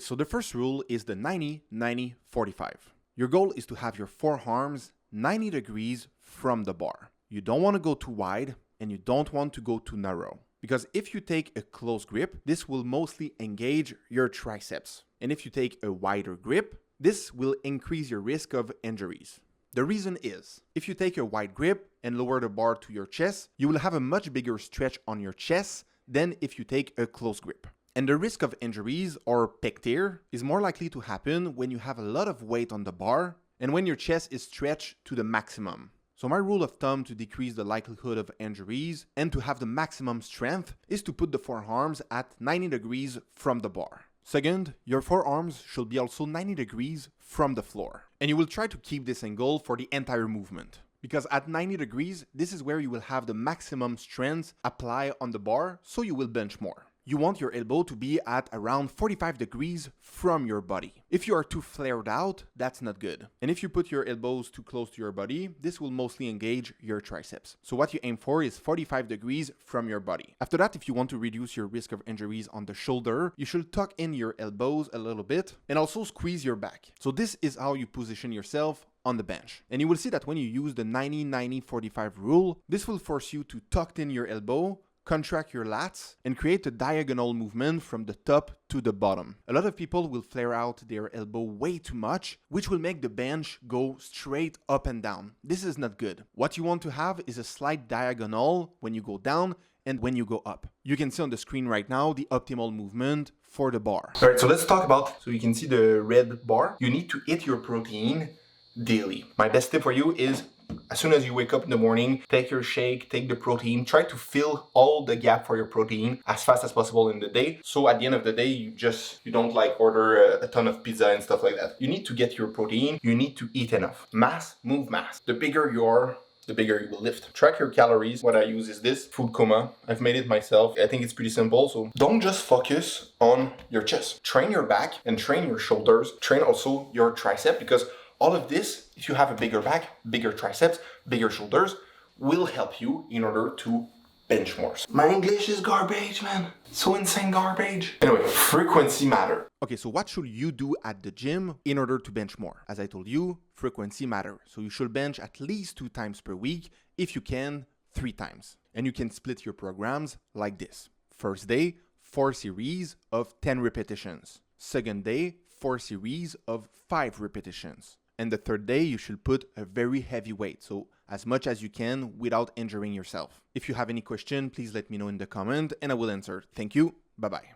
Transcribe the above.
so the first rule is the 90-90-45. Your goal is to have your forearms 90 degrees from the bar. You don't want to go too wide and you don't want to go too narrow. Because if you take a close grip, this will mostly engage your triceps. And if you take a wider grip, this will increase your risk of injuries. The reason is, if you take a wide grip and lower the bar to your chest, you will have a much bigger stretch on your chest than if you take a close grip. And the risk of injuries or pec tear is more likely to happen when you have a lot of weight on the bar and when your chest is stretched to the maximum. So my rule of thumb to decrease the likelihood of injuries and to have the maximum strength is to put the forearms at 90 degrees from the bar. Second, your forearms should be also 90 degrees from the floor. And you will try to keep this angle for the entire movement. Because at 90 degrees, this is where you will have the maximum strength apply on the bar, so you will bench more. You want your elbow to be at around 45 degrees from your body. If you are too flared out, that's not good. And if you put your elbows too close to your body, this will mostly engage your triceps. So what you aim for is 45 degrees from your body. After that, if you want to reduce your risk of injuries on the shoulder, you should tuck in your elbows a little bit and also squeeze your back. So this is how you position yourself on the bench. And you will see that when you use the 90-90-45 rule, this will force you to tuck in your elbow, contract your lats, and create a diagonal movement from the top to the bottom. A lot of people will flare out their elbow way too much, which will make the bench go straight up and down. This is not good. What you want to have is a slight diagonal when you go down and when you go up. You can see on the screen right now the optimal movement for the bar. All right, so let's talk about, so you can see the red bar. You need to eat your protein daily. My best tip for you is, as soon as you wake up in the morning, take your shake, take the protein, try to fill all the gap for your protein as fast as possible in the day. So at the end of the day, you don't like order a ton of pizza and stuff like that. You need to get your protein, you need to eat enough. Mass, move mass. The bigger you are, the bigger you will lift. Track your calories. What I use is this, Food Coma. I've made it myself. I think it's pretty simple. So don't just focus on your chest. Train your back and train your shoulders. Train also your tricep, because all of this, if you have a bigger back, bigger triceps, bigger shoulders, will help you in order to bench more. My English is garbage, man. So insane garbage. Anyway, frequency matter. Okay, so what should you do at the gym in order to bench more? As I told you, frequency matter. So you should bench at least 2 times per week. If you can, 3 times. And you can split your programs like this. First day, 4 series of 10 repetitions. Second day, 4 series of 5 repetitions. And the third day, you should put a very heavy weight, so as much as you can without injuring yourself. If you have any question, please let me know in the comment and I will answer. Thank you. Bye-bye.